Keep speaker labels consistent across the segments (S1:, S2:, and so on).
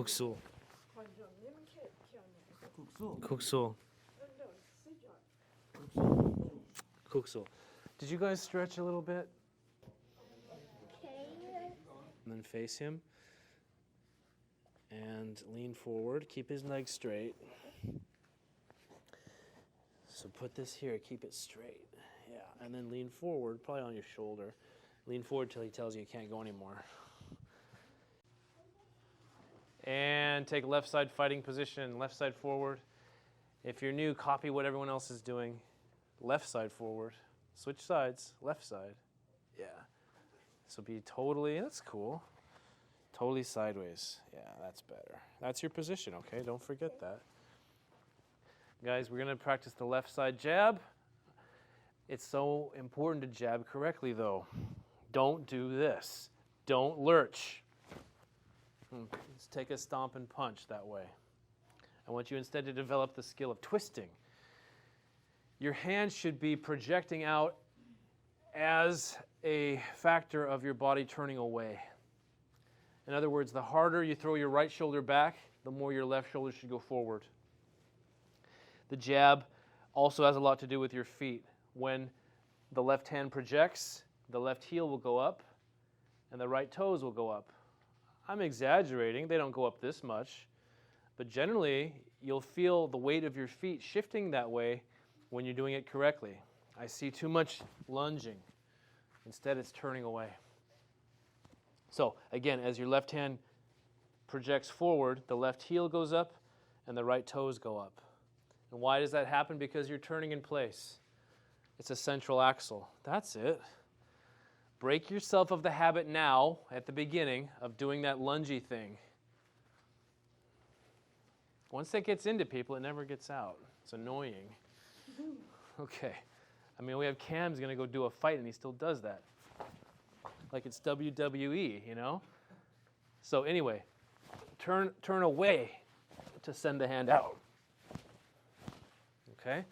S1: Sool. Sool. Sool. Did you guys stretch a little bit? And then face him. And lean forward. Keep his legs straight. So put this here. Keep it straight. Yeah. And then lean forward, probably on your shoulder. Lean forward till he tells you can't go anymore. And take left side fighting position, left side forward. If you're new, copy what everyone else is doing. Left side forward. Switch sides, left side. Yeah. So be totally, that's cool. Totally sideways. Yeah, that's better. That's your position, okay? Don't forget that. Guys, we're going to practice the left side jab. It's so important to jab correctly, though. Don't do this. Don't lurch. Let's take a stomp and punch that way. I want you instead to develop the skill of twisting. Your hand should be projecting out as a factor of your body turning away. In other words, the harder you throw your right shoulder back, the more your left shoulder should go forward. The jab also has a lot to do with your feet. When the left hand projects, the left heel will go up and the right toes will go up. I'm exaggerating, they don't go up this much, but generally you'll feel the weight of your feet shifting that way when you're doing it correctly. I see too much lunging. Instead, it's turning away. So again, as your left hand projects forward, the left heel goes up and the right toes go up. And why does that happen? Because you're turning in place. It's a central axle. That's it. Break yourself of the habit now, at the beginning, of doing that lungy thing. Once that gets into people, it never gets out. It's annoying. Okay. I mean, we have Cam's going to go do a fight, and he still does that. Like it's WWE, you know? So anyway, turn away to send the hand out. Okay?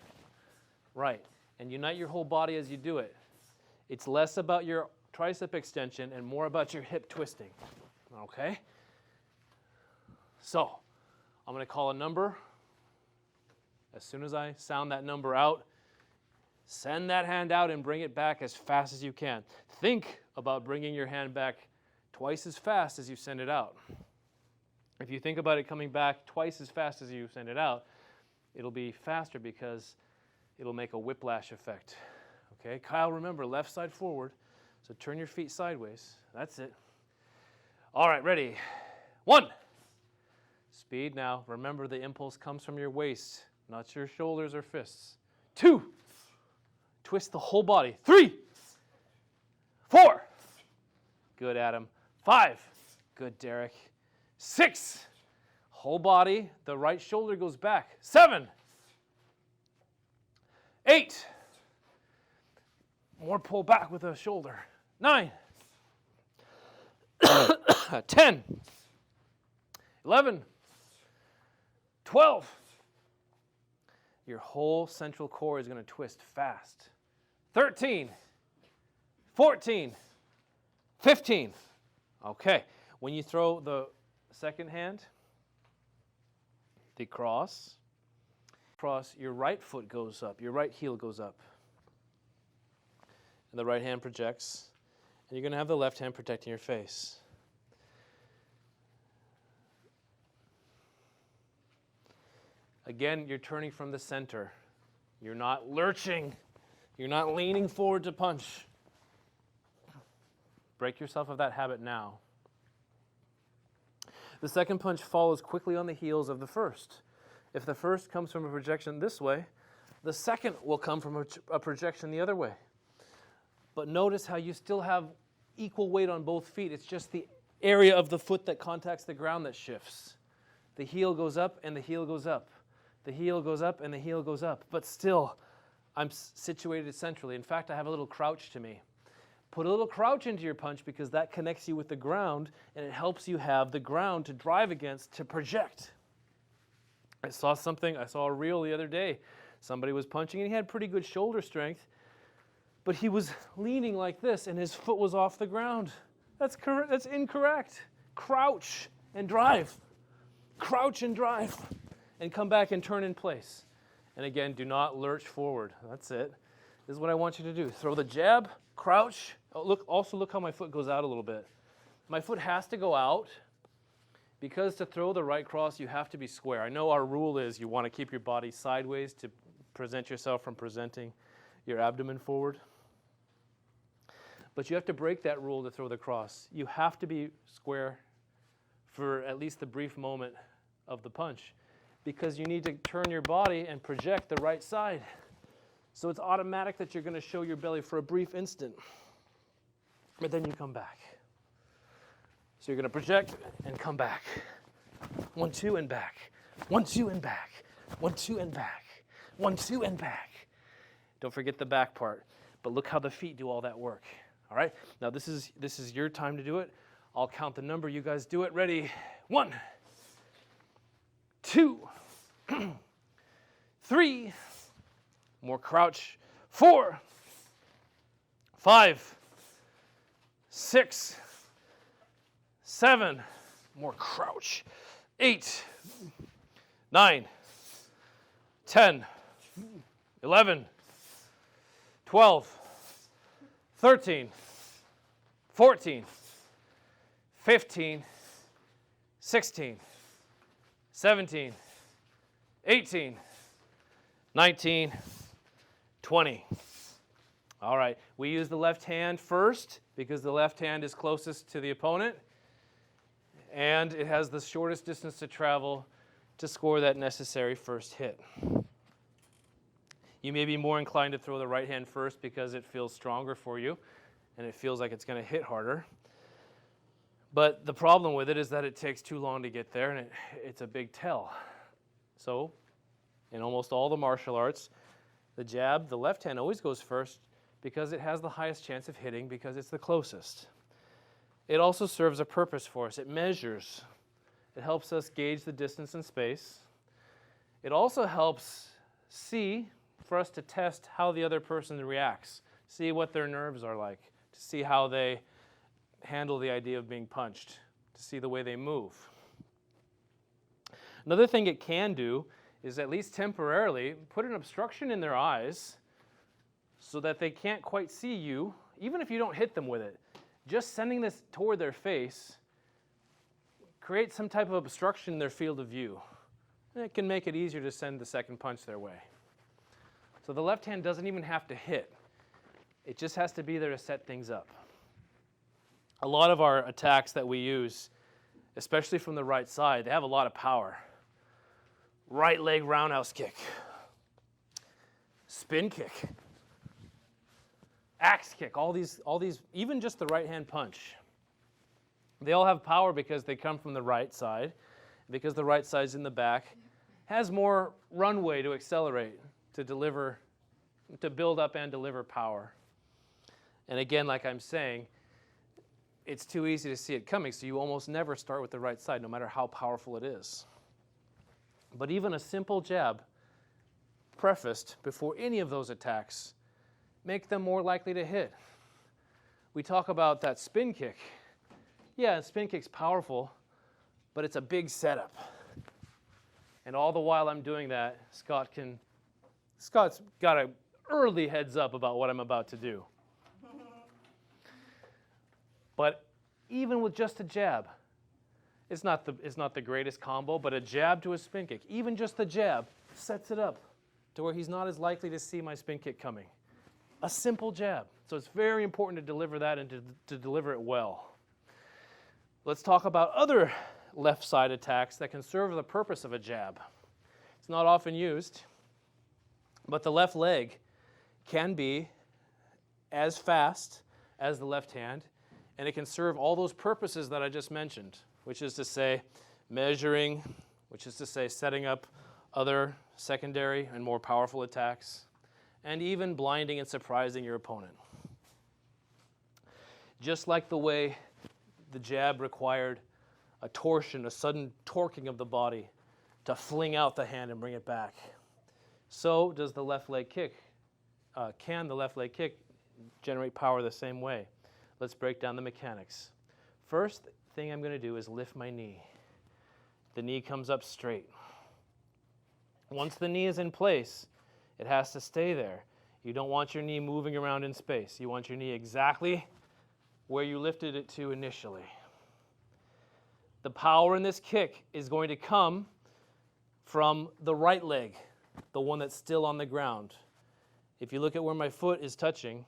S1: Right. And unite your whole body as you do it. It's less about your tricep extension and more about your hip twisting. Okay? So, I'm going to call a number. As soon as I sound that number out, send that hand out and bring it back as fast as you can. Think about bringing your hand back twice as fast as you send it out. If you think about it coming back twice as fast as you send it out, it'll be faster because it'll make a whiplash effect. Okay, Kyle, remember, left side forward. So turn your feet sideways. That's it. All right, ready. 1. Speed now. Remember, the impulse comes from your waist, not your shoulders or fists. 2. Twist the whole body. 3. 4. Good, Adam. 5. Good, Derek. 6. Whole body. The right shoulder goes back. 7. 8. More pull back with the shoulder. 9. 10. 11. 12. Your whole central core is going to twist fast. 13. 14. 15. Okay. When you throw the second hand, the cross, your right foot goes up, your right heel goes up. And the right hand projects, and you're going to have the left hand protecting your face. Again, you're turning from the center. You're not lurching. You're not leaning forward to punch. Break yourself of that habit now. The second punch follows quickly on the heels of the first. If the first comes from a projection this way, the second will come from a projection the other way. But notice how you still have equal weight on both feet. It's just the area of the foot that contacts the ground that shifts. The heel goes up and the heel goes up. The heel goes up and the heel goes up. But still, I'm situated centrally. In fact, I have a little crouch to me. Put a little crouch into your punch because that connects you with the ground and it helps you have the ground to drive against, to project. I saw a reel the other day. Somebody was punching and he had pretty good shoulder strength, but he was leaning like this and his foot was off the ground. That's incorrect. crouch and drive. Crouch and drive. And come back and turn in place. And again, do not lurch forward. That's it. This is what I want you to do. Throw the jab, crouch. Oh, look how my foot goes out a little bit. My foot has to go out because to throw the right cross, you have to be square. I know our rule is you want to keep your body sideways to present yourself from presenting your abdomen forward. But you have to break that rule to throw the cross. You have to be square for at least the brief moment of the punch because you need to turn your body and project the right side. So it's automatic that you're going to show your belly for a brief instant. But then you come back. So you're going to project and come back. 1, 2, and back. 1, 2, and back. 1, 2, and back. 1, 2, and back. Don't forget the back part. But look how the feet do all that work. All right? Now this is your time to do it. I'll count the number. You guys do it. Ready? 1, 2, 3. More crouch. 4, 5, 6, 7. More crouch. 8, 9, 10, 11, 12, 13, 14, 15, 16, 17, 18, 19, 20. All right, we use the left hand first because the left hand is closest to the opponent and it has the shortest distance to travel to score that necessary first hit. You may be more inclined to throw the right hand first because it feels stronger for you and it feels like it's going to hit harder. But the problem with it is that it takes too long to get there and it's a big tell. So in almost all the martial arts, the jab, the left hand always goes first because it has the highest chance of hitting because it's the closest. It also serves a purpose for us. It measures. It helps us gauge the distance and space. It also helps for us to test how the other person reacts, see what their nerves are like, to see how they handle the idea of being punched, to see the way they move. Another thing it can do is, at least temporarily, put an obstruction in their eyes so that they can't quite see you, even if you don't hit them with it. Just sending this toward their face creates some type of obstruction in their field of view. And it can make it easier to send the second punch their way. So the left hand doesn't even have to hit. It just has to be there to set things up. A lot of our attacks that we use, especially from the right side, they have a lot of power. Right leg roundhouse kick, spin kick, axe kick, all these, even just the right hand punch. They all have power because they come from the right side, because the right side's in the back, has more runway to accelerate, to deliver, to build up and deliver power. And again, like I'm saying, it's too easy to see it coming, so you almost never start with the right side, no matter how powerful it is. But even a simple jab, prefaced before any of those attacks, make them more likely to hit. We talk about that spin kick. Yeah, spin kick's powerful, but it's a big setup. And all the while I'm doing that, Scott's got an early heads up about what I'm about to do. But even with just a jab, it's not the greatest combo, but a jab to a spin kick, even just the jab, sets it up to where he's not as likely to see my spin kick coming. A simple jab. So it's very important to deliver that and to deliver it well. Let's talk about other left side attacks that can serve the purpose of a jab. It's not often used, but the left leg can be as fast as the left hand, and it can serve all those purposes that I just mentioned, which is to say measuring, which is to say setting up other secondary and more powerful attacks, and even blinding and surprising your opponent. Just like the way the jab required a torsion, a sudden torquing of the body to fling out the hand and bring it back, so does the left leg kick. Can the left leg kick generate power the same way? Let's break down the mechanics. First thing I'm going to do is lift my knee. The knee comes up straight. Once the knee is in place, it has to stay there. You don't want your knee moving around in space. You want your knee exactly where you lifted it to initially. The power in this kick is going to come from the right leg, the one that's still on the ground. If you look at where my foot is touching,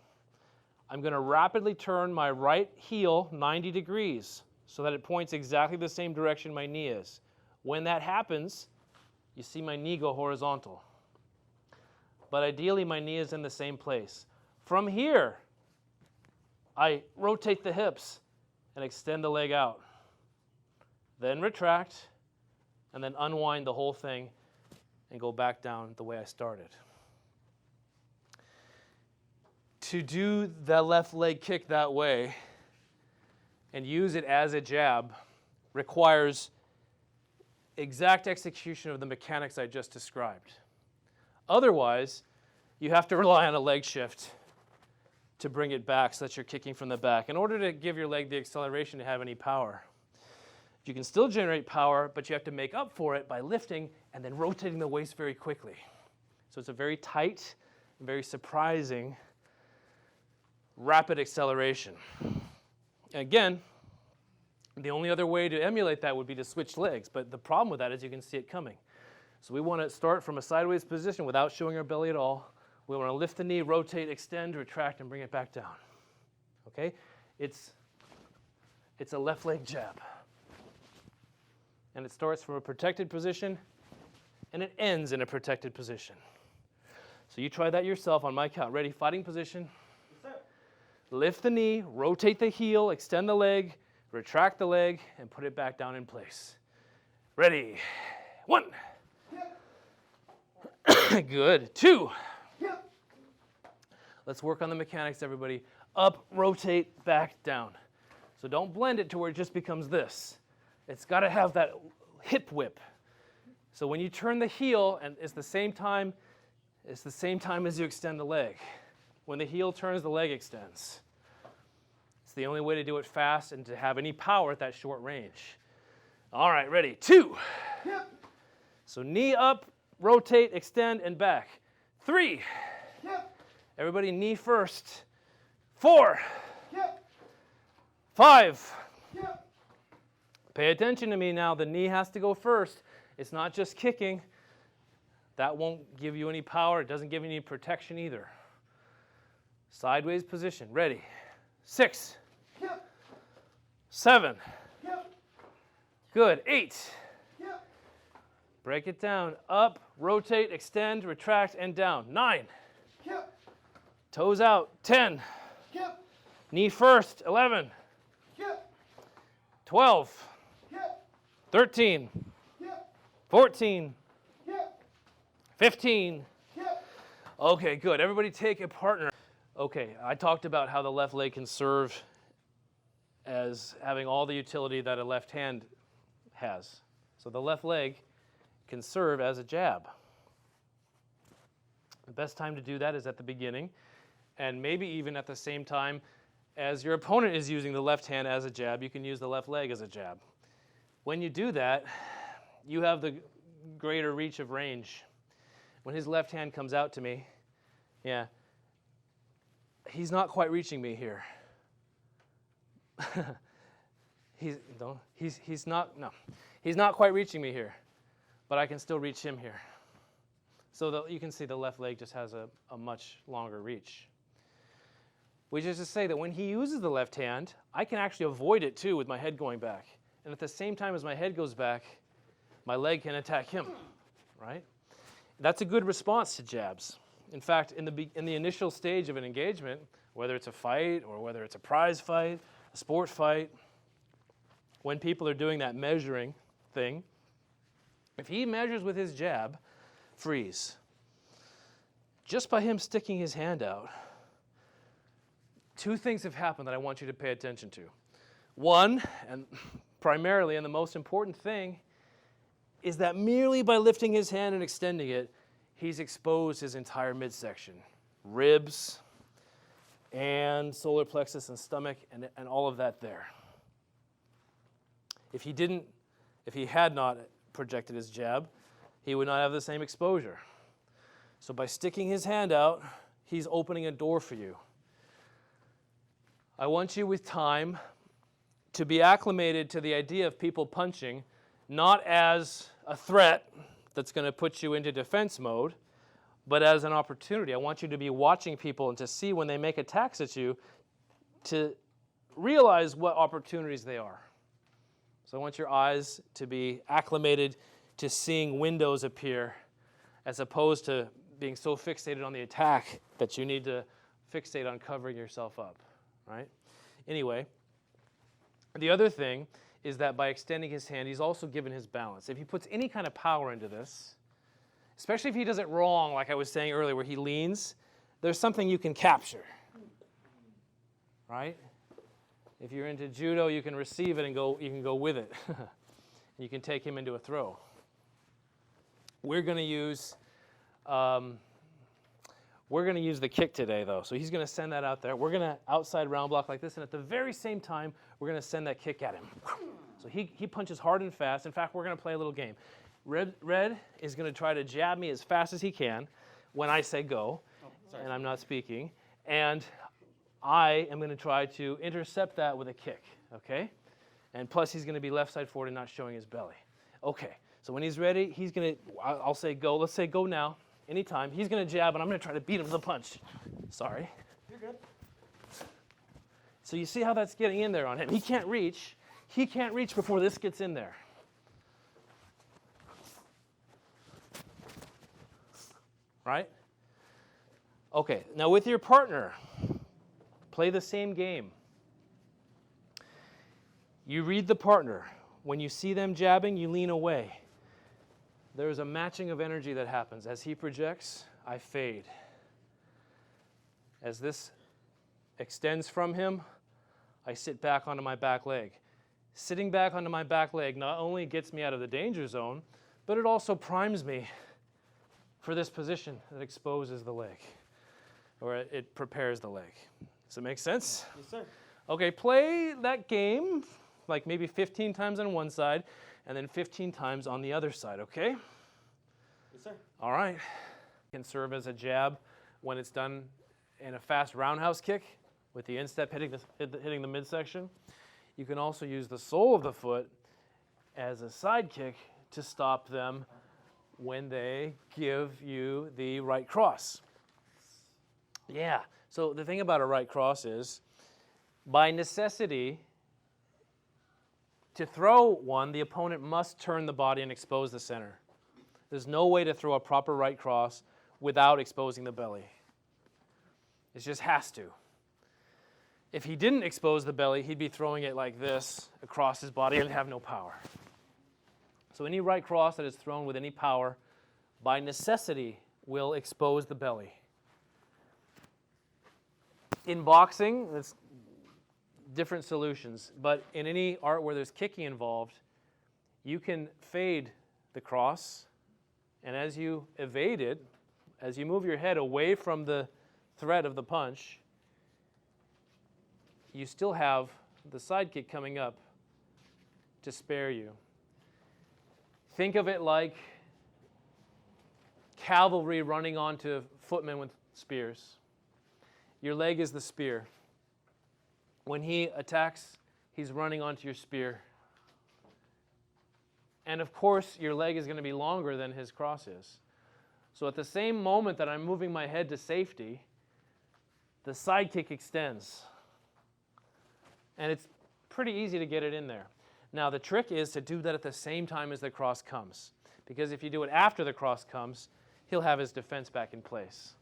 S1: I'm going to rapidly turn my right heel 90 degrees so that it points exactly the same direction my knee is. When that happens, you see my knee go horizontal. But ideally, my knee is in the same place. From here, I rotate the hips and extend the leg out. Then retract, and then unwind the whole thing and go back down the way I started. To do the left leg kick that way and use it as a jab requires exact execution of the mechanics I just described. Otherwise, you have to rely on a leg shift to bring it back so that you're kicking from the back in order to give your leg the acceleration to have any power. You can still generate power, but you have to make up for it by lifting and then rotating the waist very quickly. So it's a very tight, very surprising, rapid acceleration. Again, the only other way to emulate that would be to switch legs, but the problem with that is you can see it coming. So we want to start from a sideways position without showing our belly at all. We want to lift the knee, rotate, extend, retract, and bring it back down. Okay? It's a left leg jab. And it starts from a protected position, and it ends in a protected position. So you try that yourself on my count. Ready? Fighting position. Yes, sir. Lift the knee, rotate the heel, extend the leg, retract the leg, and put it back down in place. Ready? 1. Yep. Good. 2. Yep. Let's work on the mechanics, everybody. Up, rotate, back, down. So don't blend it to where it just becomes this. It's got to have that hip whip. So when you turn the heel, and it's the same time as you extend the leg. When the heel turns, the leg extends. It's the only way to do it fast and to have any power at that short range. All right, ready? 2. Yep. So knee up, rotate, extend, and back. 3. Yep. Everybody knee first. 4. Yep. 5. Yep. Pay attention to me now. The knee has to go first. It's not just kicking. That won't give you any power. It doesn't give you any protection either. Sideways position. Ready? 6. Yep. 7. Yep. Good. 8. Yep. Break it down. Up, rotate, extend, retract, and down. 9. Yep. Toes out. 10. Yep. Knee first. 11. Yep. 12. 13, 14, 15. Okay, good. Everybody take a partner. Okay, I talked about how the left leg can serve as having all the utility that a left hand has. So the left leg can serve as a jab. The best time to do that is at the beginning, and maybe even at the same time as your opponent is using the left hand as a jab, you can use the left leg as a jab. When you do that, you have the greater reach of range. When his left hand comes out to me, yeah, he's not quite reaching me here. He's not quite reaching me here, but I can still reach him here. So you can see the left leg just has a much longer reach. Which is to say that when he uses the left hand, I can actually avoid it too with my head going back. And at the same time as my head goes back, my leg can attack him, right? That's a good response to jabs. In fact, in the initial stage of an engagement, whether it's a fight or whether it's a prize fight, a sport fight, when people are doing that measuring thing, if he measures with his jab, freeze. Just by him sticking his hand out, 2 things have happened that I want you to pay attention to. One, and primarily, and the most important thing, is that merely by lifting his hand and extending it, he's exposed his entire midsection. Ribs, and solar plexus and stomach, and all of that there. If he had not projected his jab, he would not have the same exposure. So by sticking his hand out, he's opening a door for you. I want you with time to be acclimated to the idea of people punching, not as a threat that's going to put you into defense mode, but as an opportunity. I want you to be watching people and to see when they make attacks at you, to realize what opportunities they are. So I want your eyes to be acclimated to seeing windows appear, as opposed to being so fixated on the attack that you need to fixate on covering yourself up, right? Anyway, the other thing is that by extending his hand, he's also given his balance. If he puts any kind of power into this, especially if he does it wrong, like I was saying earlier, where he leans, there's something you can capture, right? If you're into judo, you can receive it and you can go with it. You can take him into a throw. We're going to use the kick today, though. So he's going to send that out there. We're going to outside round block like this, and at the very same time, we're going to send that kick at him. So he punches hard and fast. In fact, we're going to play a little game. Red is going to try to jab me as fast as he can when I say go, and I'm not speaking. And I am going to try to intercept that with a kick, okay? And plus, he's going to be left side forward and not showing his belly. Okay, so when he's ready, he's going to, I'll say go. Let's say go now, anytime. He's going to jab, and I'm going to try to beat him with a punch. Sorry.
S2: You're good.
S1: So you see how that's getting in there on him. He can't reach. He can't reach before this gets in there. Right? Okay, now with your partner, play the same game. You read the partner. When you see them jabbing, you lean away. There's a matching of energy that happens. As he projects, I fade. As this extends from him, I sit back onto my back leg. Sitting back onto my back leg not only gets me out of the danger zone, but it also primes me for this position that exposes the leg, or it prepares the leg. Does it make sense?
S2: Yes, sir.
S1: Okay, play that game like maybe 15 times on one side and then 15 times on the other side, okay?
S2: Yes, sir.
S1: All right. It can serve as a jab when it's done in a fast roundhouse kick with the instep hitting the midsection. You can also use the sole of the foot as a side kick to stop them when they give you the right cross. Yeah, so the thing about a right cross is, by necessity, to throw one, the opponent must turn the body and expose the center. There's no way to throw a proper right cross without exposing the belly. It just has to. If he didn't expose the belly, he'd be throwing it like this across his body and have no power. So any right cross that is thrown with any power, by necessity, will expose the belly. In boxing, there's different solutions, but in any art where there's kicking involved, you can fade the cross, and as you evade it, as you move your head away from the threat of the punch, you still have the sidekick coming up to spare you. Think of it like cavalry running onto footmen with spears. Your leg is the spear. When he attacks, he's running onto your spear. And of course, your leg is going to be longer than his cross is. So at the same moment that I'm moving my head to safety, the sidekick extends. And it's pretty easy to get it in there. Now, the trick is to do that at the same time as the cross comes. Because if you do it after the cross comes, he'll have his defense back in place.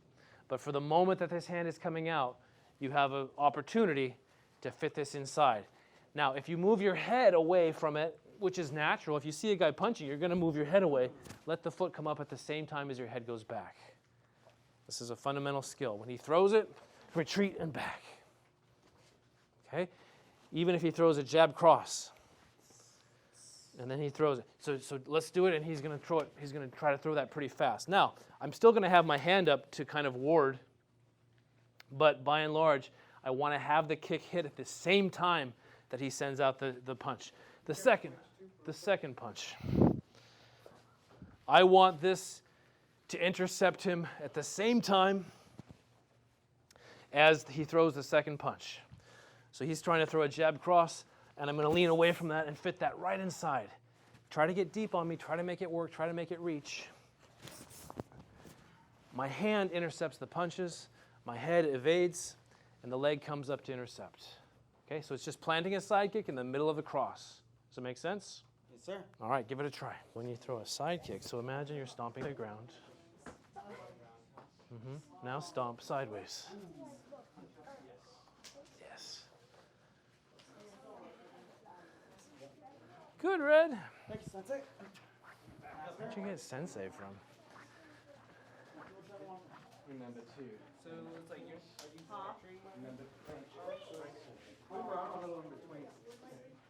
S1: But for the moment that this hand is coming out, you have an opportunity to fit this inside. Now, if you move your head away from it, which is natural, if you see a guy punching, you're going to move your head away. Let the foot come up at the same time as your head goes back. This is a fundamental skill. When he throws it, retreat and back. Okay? Even if he throws a jab cross, and then he throws it. So let's do it, and he's going to throw it. He's going to try to throw that pretty fast. Now, I'm still going to have my hand up to kind of ward, but by and large, I want to have the kick hit at the same time that he sends out the punch. The second. the second punch. I want this to intercept him at the same time as he throws the second punch. So he's trying to throw a jab cross, and I'm going to lean away from that and fit that right inside. Try to get deep on me, try to make it work, try to make it reach. My hand intercepts the punches, my head evades, and the leg comes up to intercept. Okay, so it's just planting a side kick in the middle of the cross. Does it make sense?
S2: Yes, sir.
S1: All right, give it a try. When you throw a side kick, so imagine you're stomping the ground. Now stomp sideways. Yes. Good, Red.
S2: Thank you, Sensei.
S1: Where'd you get sensei from?
S2: Remember two. So it's like you're structuring. Remember move around a little in between.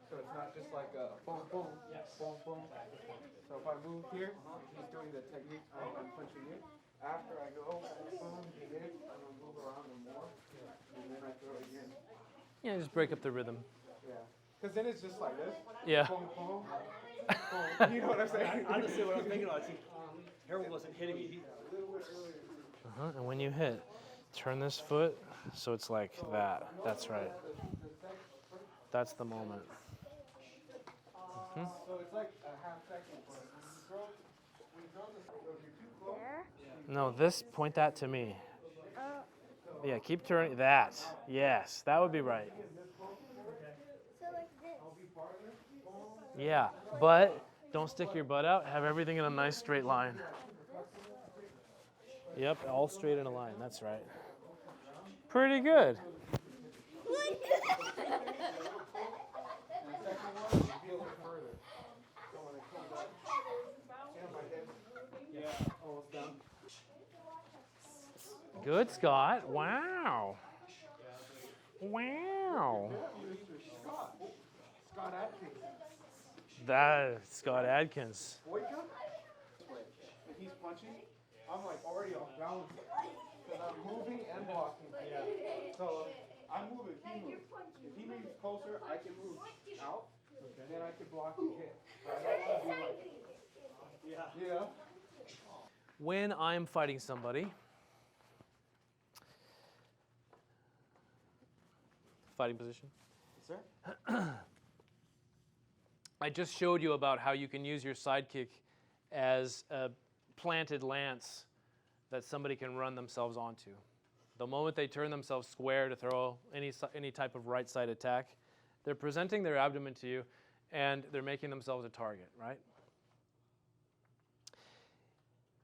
S2: So it's not just like a boom, boom, boom, boom. So if I move here, he's doing the technique. I'm punching in. After I go, boom, he hits. I'm gonna move around him more, and then I throw again.
S1: Yeah, just break up the rhythm.
S2: Yeah. Because then it's just like this.
S1: Yeah.
S2: Boom, boom, boom. You know what I'm saying?
S3: Honestly, what I'm thinking about, see, Harold wasn't hitting me.
S1: And when you hit, turn this foot so it's like that. That's right. That's the moment.
S2: So it's like a half second. When you throw this, if you're too close.
S1: No, this, point that to me. Yeah, keep turning. That. Yes, that would be right.
S4: So like this.
S1: Yeah, but don't stick your butt out. Have everything in a nice straight line. Yep, all straight in a line. That's right. Pretty good. Good, Scott. Wow. Wow.
S2: Scott Atkins.
S1: That's Scott Adkins.
S2: Wake up. If he's punching, I'm like already off balance. Because I'm moving and blocking. Yeah. So I'm moving, he moves. If he moves closer, I can move out. And then I can block and hit. I don't want to be like, yeah.
S1: When I'm fighting somebody, fighting position.
S2: Yes, sir.
S1: I just showed you about how you can use your sidekick as a planted lance that somebody can run themselves onto. The moment they turn themselves square to throw any type of right side attack, they're presenting their abdomen to you and they're making themselves a target, right?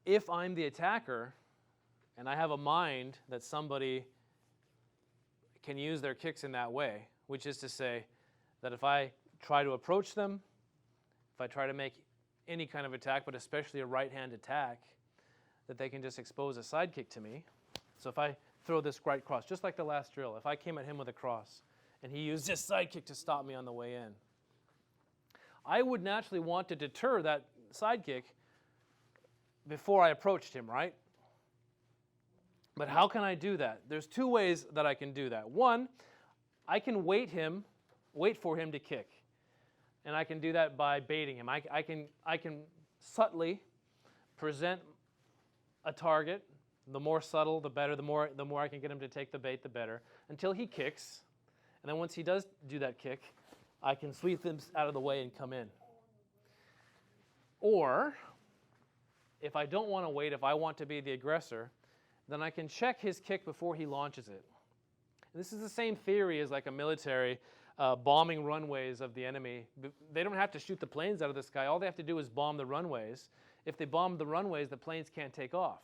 S1: If I'm the attacker and I have a mind that somebody can use their kicks in that way, which is to say that if I try to approach them, if I try to make any kind of attack, but especially a right hand attack, that they can just expose a sidekick to me. So if I throw this right cross, just like the last drill, if I came at him with a cross and he used this sidekick to stop me on the way in, I would naturally want to deter that sidekick before I approached him, right? But how can I do that? There's two ways that I can do that. One, I can wait for him to kick. And I can do that by baiting him. I can subtly present a target. The more subtle, the better. The more I can get him to take the bait, the better. Until he kicks. And then once he does do that kick, I can sweep him out of the way and come in. Or, if I don't want to wait, if I want to be the aggressor, then I can check his kick before he launches it. And this is the same theory as like a military bombing runways of the enemy. They don't have to shoot the planes out of the sky. All they have to do is bomb the runways. If they bomb the runways, the planes can't take off.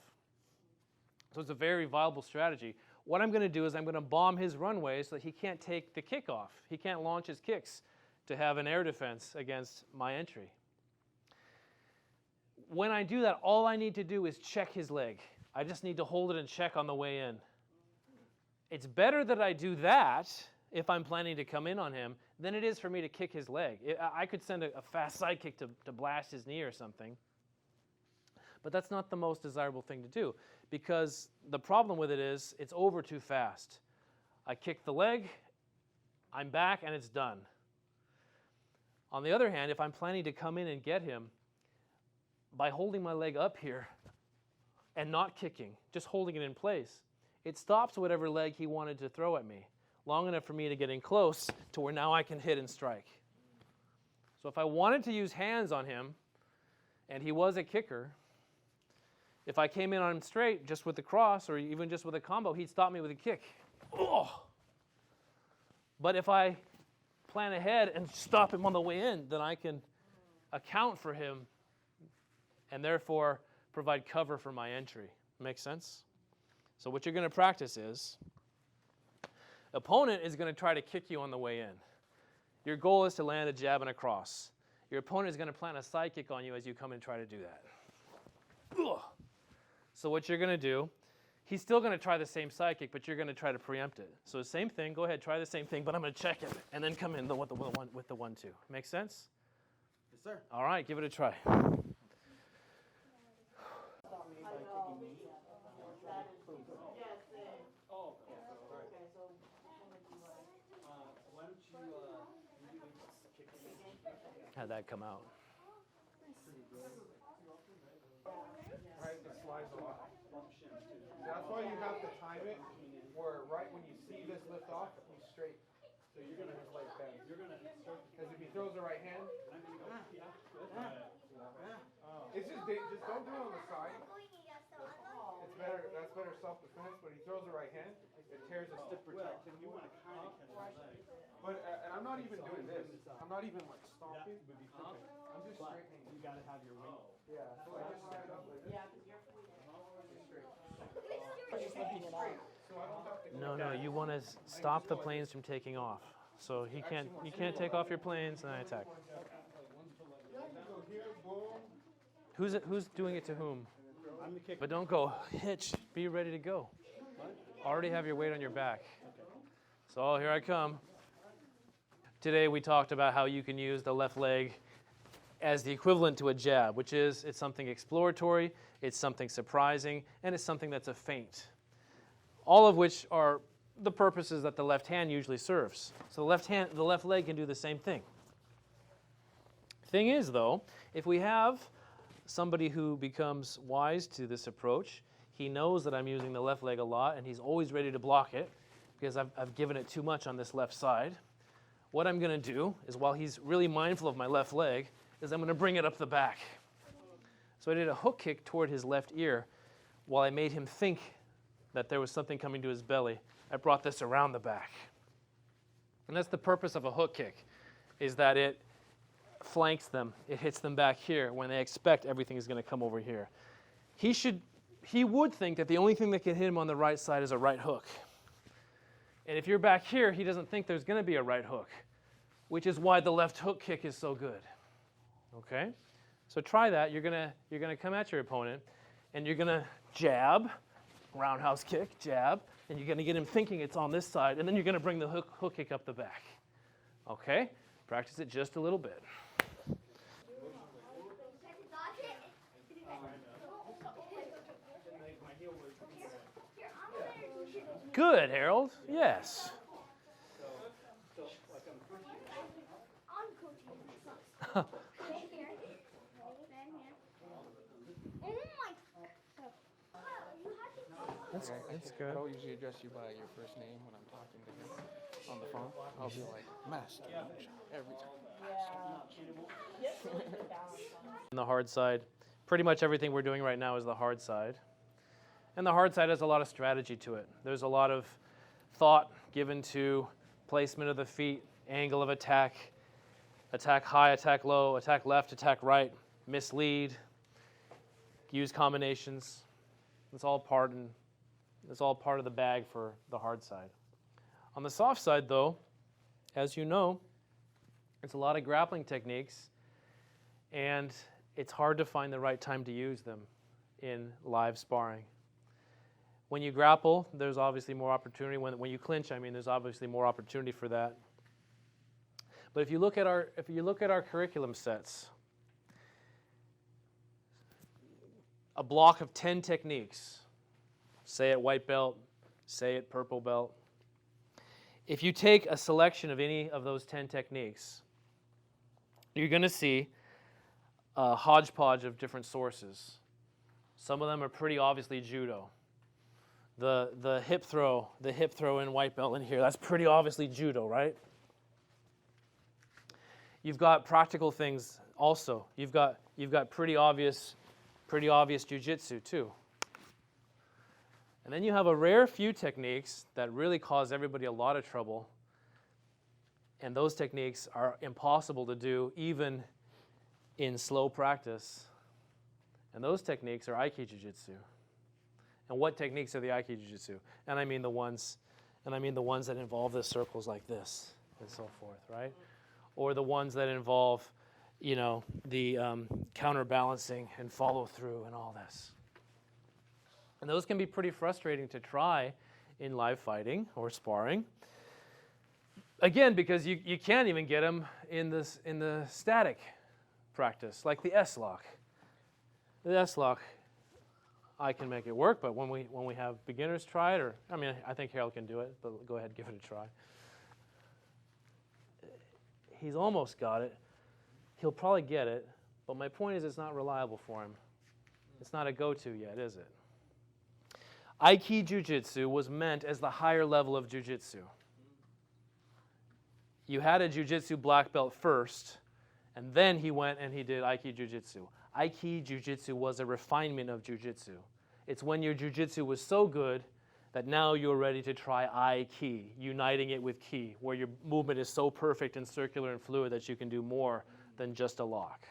S1: So it's a very viable strategy. What I'm going to do is I'm going to bomb his runway so that he can't take the kick off. He can't launch his kicks to have an air defense against my entry. When I do that, all I need to do is check his leg. I just need to hold it and check on the way in. It's better that I do that if I'm planning to come in on him than it is for me to kick his leg. I could send a fast sidekick to blast his knee or something. But that's not the most desirable thing to do, because the problem with it is it's over too fast. I kick the leg, I'm back, and it's done. On the other hand, if I'm planning to come in and get him, by holding my leg up here and not kicking, just holding it in place, it stops whatever leg he wanted to throw at me, long enough for me to get in close to where now I can hit and strike. So if I wanted to use hands on him, and he was a kicker, if I came in on him straight, just with the cross, or even just with a combo, he'd stop me with a kick. Oh! But if I plan ahead and stop him on the way in, then I can account for him and therefore provide cover for my entry. Make sense? So what you're going to practice is, opponent is going to try to kick you on the way in. Your goal is to land a jab and a cross. Your opponent is going to plant a side kick on you as you come and try to do that. Ugh. So what you're going to do, he's still going to try the same side kick, but you're going to try to preempt it. So the same thing, go ahead, try the same thing, but I'm going to check it, and then come in with the 1-2. Make sense?
S3: Yes, sir.
S1: All right, give it a try. How'd that come out?
S2: Right, it slides a lot. That's why you have to time it where right when you see this lift off, he's straight. So you're gonna his leg bend. Because if he throws the right hand, it's just don't do it on the side. It's better. That's better self-defense. But he throws the right hand, it tears his stiff protecting. You want to kind of catch his leg. But and I'm not even doing this. I'm not even like stomping. I'm just straightening. You got to have your weight. Yeah. So I just stand up like this.
S1: No, you want to stop the planes from taking off. So you can't take off your planes and then attack. Who's doing it to whom?
S3: I'm the kicker.
S1: But don't go hitch. Be ready to go. Already have your weight on your back. So here I come. Today we talked about how you can use the left leg as the equivalent to a jab, which is it's something exploratory, it's something surprising, and it's something that's a feint. All of which are the purposes that the left hand usually serves. So the left leg can do the same thing. Thing is, though, if we have somebody who becomes wise to this approach, he knows that I'm using the left leg a lot, and he's always ready to block it because I've given it too much on this left side. What I'm going to do is, while he's really mindful of my left leg, is I'm going to bring it up the back. So I did a hook kick toward his left ear while I made him think that there was something coming to his belly. I brought this around the back. And that's the purpose of a hook kick, is that it flanks them. It hits them back here when they expect everything is going to come over here. He would think that the only thing that can hit him on the right side is a right hook. And if you're back here, he doesn't think there's going to be a right hook, which is why the left hook kick is so good. Okay? So try that. You're gonna come at your opponent, and you're gonna jab, roundhouse kick, jab, and you're gonna get him thinking it's on this side, and then you're gonna bring the hook kick up the back. Okay? Practice it just a little bit. Good, Harold. Yes.
S2: That's good. I don't usually address you by your first name when I'm talking to him on the phone. I'll be like, Master, every time.
S1: On the hard side, pretty much everything we're doing right now is the hard side. And the hard side has a lot of strategy to it. There's a lot of thought given to placement of the feet, angle of attack high, attack low, attack left, attack right, mislead, use combinations. It's all part of the bag for the hard side. On the soft side, though, as you know, it's a lot of grappling techniques, and it's hard to find the right time to use them in live sparring. When you grapple, there's obviously more opportunity. When you clinch, there's obviously more opportunity for that. But if you look at our curriculum sets, a block of 10 techniques, say it white belt, say it purple belt. If you take a selection of any of those 10 techniques you're going to see a hodgepodge of different sources. Some of them are pretty obviously judo. The hip throw in white belt in here, that's pretty obviously judo, right? You've got practical things also. You've got pretty obvious jiu-jitsu too. And then you have a rare few techniques that really cause everybody a lot of trouble. And those techniques are impossible to do even in slow practice. And those techniques are Aiki Jiu-jitsu. And what techniques are the Aiki Jiu-jitsu? And I mean the ones that involve the circles like this and so forth, right? Or the ones that involve, the counterbalancing and follow through and all this. And those can be pretty frustrating to try in live fighting or sparring. Again, because you can't even get them in the static practice, like the S-lock. The S-lock, I can make it work, but when we have beginners try it, I think Harold can do it, but go ahead, give it a try. He's almost got it. He'll probably get it, but my point is it's not reliable for him. It's not a go-to yet, is it? Aiki Jiu-jitsu was meant as the higher level of Jiu-jitsu. You had a Jiu-jitsu black belt first, and then he went and he did Aiki Jiu-jitsu. Aiki Jiu-jitsu was a refinement of Jiu-jitsu. It's when your Jiu-jitsu was so good that now you're ready to try Aiki, uniting it with Ki, where your movement is so perfect and circular and fluid that you can do more than just a lock.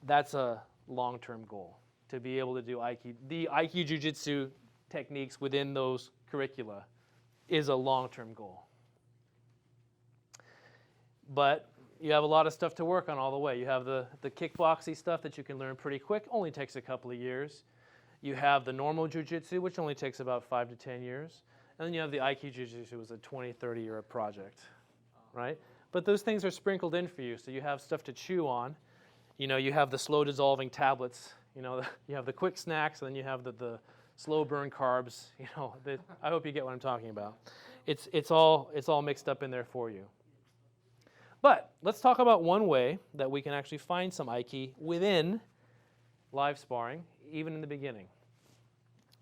S1: That's a long-term goal, to be able to do Aiki. The Aiki Jiu-jitsu techniques within those curricula is a long-term goal. But you have a lot of stuff to work on all the way. You have the kickboxy stuff that you can learn pretty quick, only takes a couple of years. You have the normal jiu-jitsu, which only takes about 5 to 10 years. And then you have the Aiki jiu-jitsu, which is a 20, 30-year project, right? But those things are sprinkled in for you, so you have stuff to chew on. You have the slow-dissolving tablets. You have the quick snacks, and then you have the slow-burn carbs. I hope you get what I'm talking about. It's all mixed up in there for you. But let's talk about one way that we can actually find some Aiki within live sparring, even in the beginning.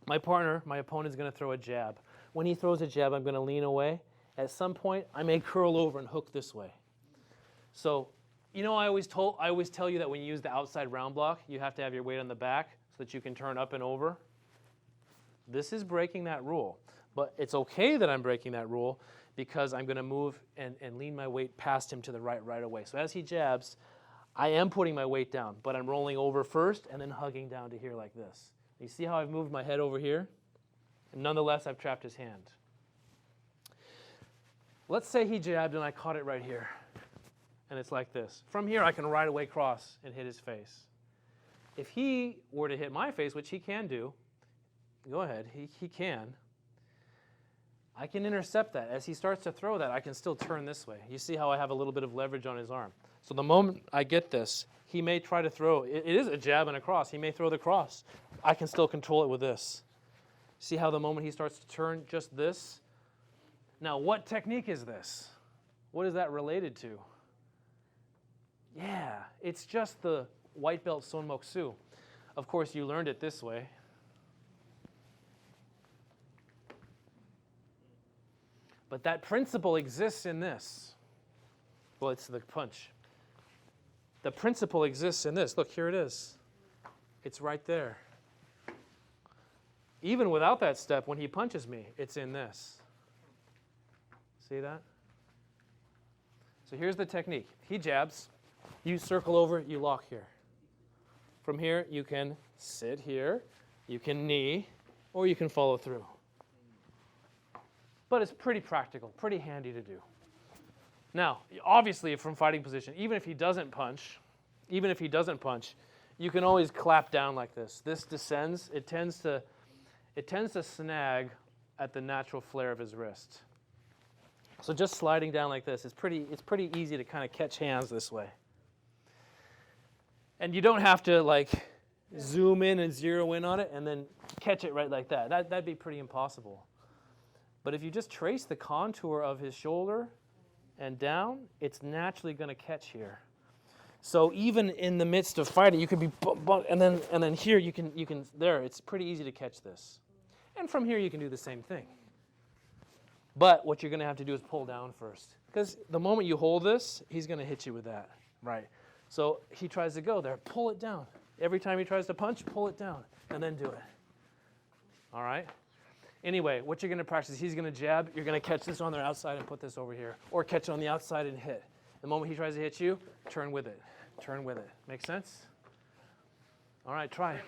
S1: My opponent is going to throw a jab. When he throws a jab, I'm going to lean away. At some point, I may curl over and hook this way. So, I always tell you that when you use the outside round block, you have to have your weight on the back so that you can turn up and over. This is breaking that rule. But it's okay that I'm breaking that rule because I'm going to move and lean my weight past him to the right away. So as he jabs, I am putting my weight down, but I'm rolling over first and then hugging down to here like this. You see how I've moved my head over here? And nonetheless, I've trapped his hand. Let's say he jabbed and I caught it right here. And it's like this. From here, I can right away cross and hit his face. If he were to hit my face, which he can do, go ahead, he can. I can intercept that. As he starts to throw that, I can still turn this way. You see how I have a little bit of leverage on his arm. So the moment I get this, he may try to throw. It is a jab and a cross. He may throw the cross. I can still control it with this. See how the moment he starts to turn, just this? Now, what technique is this? What is that related to? Yeah, it's just the white belt Sonmoksu. Of course, you learned it this way. But that principle exists in this. Well, it's the punch. The principle exists in this. Look, here it is. It's right there. Even without that step, when he punches me, it's in this. See that? So here's the technique. He jabs. You circle over, you lock here. From here, you can sit here, you can knee, or you can follow through. But it's pretty practical, pretty handy to do. Now, obviously from fighting position, even if he doesn't punch, you can always clap down like this. This descends, it tends to snag at the natural flare of his wrist. So just sliding down like this, it's pretty easy to kind of catch hands this way. And you don't have to zoom in and zero in on it and then catch it right like that. That'd be pretty impossible. But if you just trace the contour of his shoulder and down, it's naturally going to catch here. So even in the midst of fighting, you could be and then here you can there. It's pretty easy to catch this, and from here you can do the same thing. But what you're going to have to do is pull down first, because the moment you hold this, he's going to hit you with that, right? So he tries to go there, pull it down. Every time he tries to punch, pull it down, and then do it. All right? Anyway, what you're going to practice, he's going to jab. You're going to catch this on the outside and put this over here. Or catch it on the outside and hit. The moment he tries to hit you, turn with it. Turn with it. Make sense? All right, try.